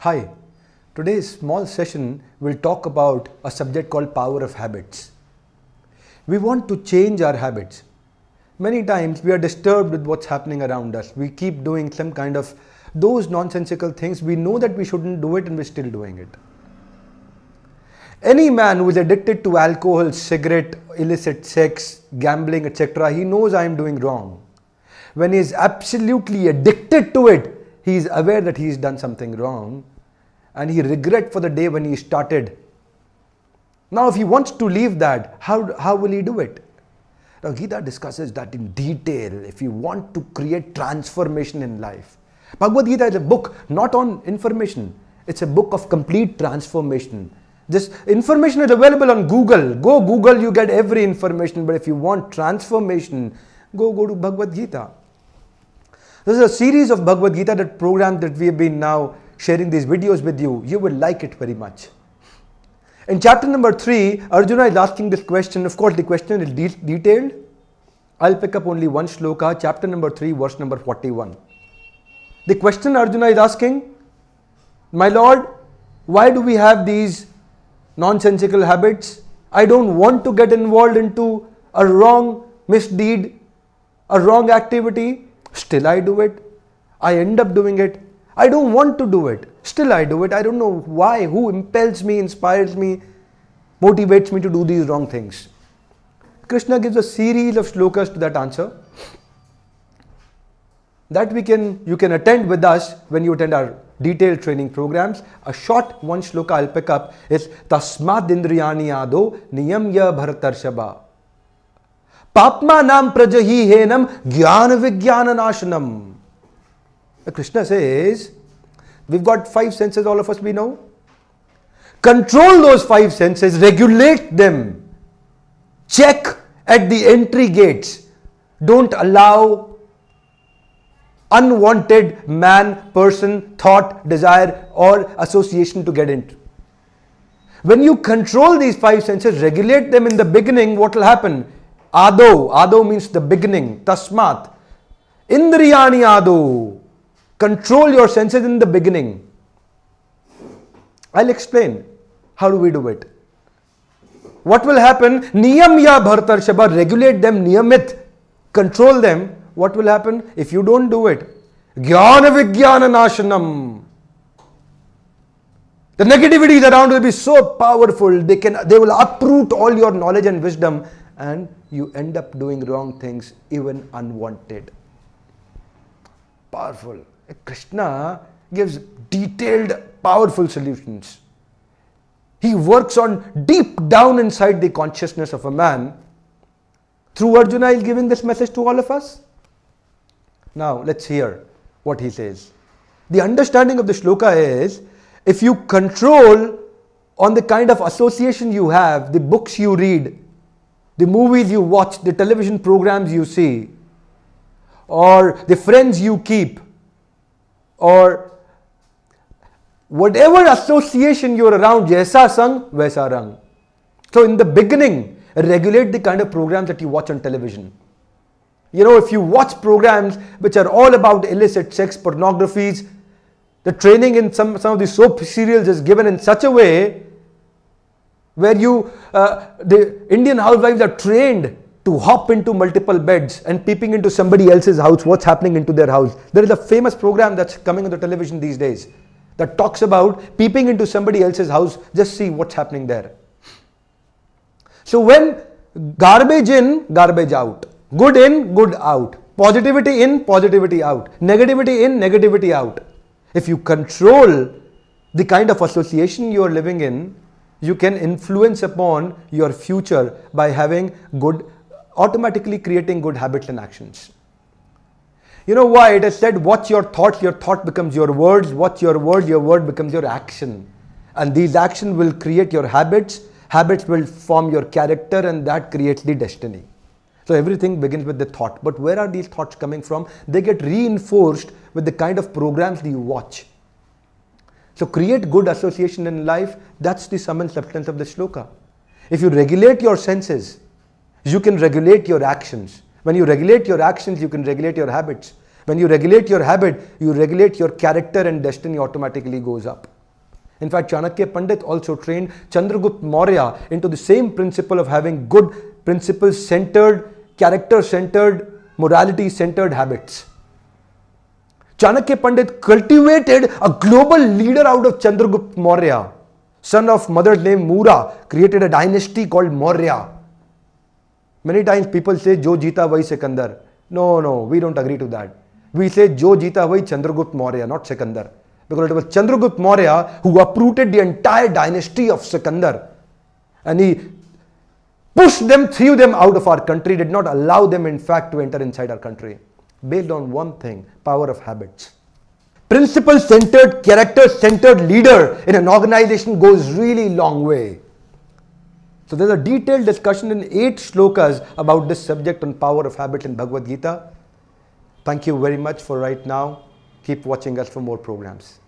Hi, today's small session will talk about a subject called power of habits. We want to change our habits. Many times we are disturbed with what's happening around us. We keep doing some kind of those nonsensical things. We know that we shouldn't do it and we're still doing it. Any man who is addicted to alcohol, cigarette, illicit sex, gambling, etc., he knows I am doing wrong. When he is absolutely addicted to it, he is aware that he has done something wrong and he regrets for the day when he started. Now if he wants to leave that, how will he do it? Now Gita discusses that in detail if you want to create transformation in life. Bhagavad Gita is a book not on information. It's a book of complete transformation. This information is available on Google. Go Google, you get every information. But if you want transformation, go to Bhagavad Gita. This is a series of Bhagavad Gita, that program that we have been now sharing these videos with you. You will like it very much. In chapter number 3, Arjuna is asking this question. Of course, the question is detailed. I'll pick up only one shloka, chapter number 3, verse number 41. The question Arjuna is asking, my Lord, why do we have these nonsensical habits? I don't want to get involved into a wrong misdeed, a wrong activity. Still I do it. I end up doing it. I don't want to do it. Still I do it. I don't know why. Who impels me, inspires me, motivates me to do these wrong things? Krishna gives a series of shlokas to that answer. That you can attend with us when you attend our detailed training programs. A short one shloka I'll pick up is Tasmad Indriyani Ado Niyamya Bharatarshaba Papma Nam Prajahi Henam Jnana Vijnana Nashanam. Krishna says, we've got 5 senses, all of us we know. Control those 5 senses, regulate them. Check at the entry gates. Don't allow unwanted man, person, thought, desire or association to get in. When you control these 5 senses, regulate them in the beginning, what will happen? Ado means the beginning. Tasmat. Indriyani ado. Control your senses in the beginning. I'll explain. How do we do it? What will happen? Niyamya bhartarshaba. Regulate them. Niyamit. Control them. What will happen? If you don't do it, Jnana Vijnana Nashanam. The negativities around will be so powerful, they will uproot all your knowledge and wisdom and you end up doing wrong things, even unwanted. Powerful. Krishna gives detailed, powerful solutions. He works on deep down inside the consciousness of a man. Through Arjuna, he is giving this message to all of us. Now, let's hear what he says. The understanding of the shloka is, if you control on the kind of association you have, the books you read, the movies you watch, the television programs you see, or the friends you keep, or whatever association you're around, jaisa sang, vaisa rang. So in the beginning, regulate the kind of programs that you watch on television. You know, if you watch programs which are all about illicit sex, pornographies, the training in some of the soap serials is given in such a way where the Indian housewives are trained to hop into multiple beds and peeping into somebody else's house, what's happening into their house. There is a famous program that's coming on the television these days that talks about peeping into somebody else's house, just see what's happening there. So when garbage in, garbage out, good in, good out, positivity in, positivity out, negativity in, negativity out. If you control the kind of association you are living in, you can influence upon your future by automatically creating good habits and actions. You know why? It is said, watch your thought becomes your words, watch your word becomes your action. And these actions will create your habits will form your character, and that creates the destiny. So everything begins with the thought. But where are these thoughts coming from? They get reinforced with the kind of programs that you watch. So create good association in life. That's the sum and substance of the shloka. If you regulate your senses, you can regulate your actions. When you regulate your actions, you can regulate your habits. When you regulate your habit, you regulate your character and destiny automatically goes up. In fact, Chanakya Pandit also trained Chandragupta Maurya into the same principle of having good principle-centered, character-centered, morality-centered habits. Chanakya Pandit cultivated a global leader out of Chandragupta Maurya, son of mother named Mura, created a dynasty called Maurya. Many times people say, Jo Jeeta Vahi Sikandar. No, we don't agree to that. We say, Jo Jeeta Vahi Chandragupta Maurya, not Sikandar. Because it was Chandragupta Maurya who uprooted the entire dynasty of Sikandar. And he pushed them, threw them out of our country, did not allow them in fact to enter inside our country. Based on one thing, power of habits. Principle-centered, character-centered leader in an organization goes really long way. So there's a detailed discussion in 8 shlokas about this subject on power of habit in Bhagavad Gita. Thank you very much for right now. Keep watching us for more programs.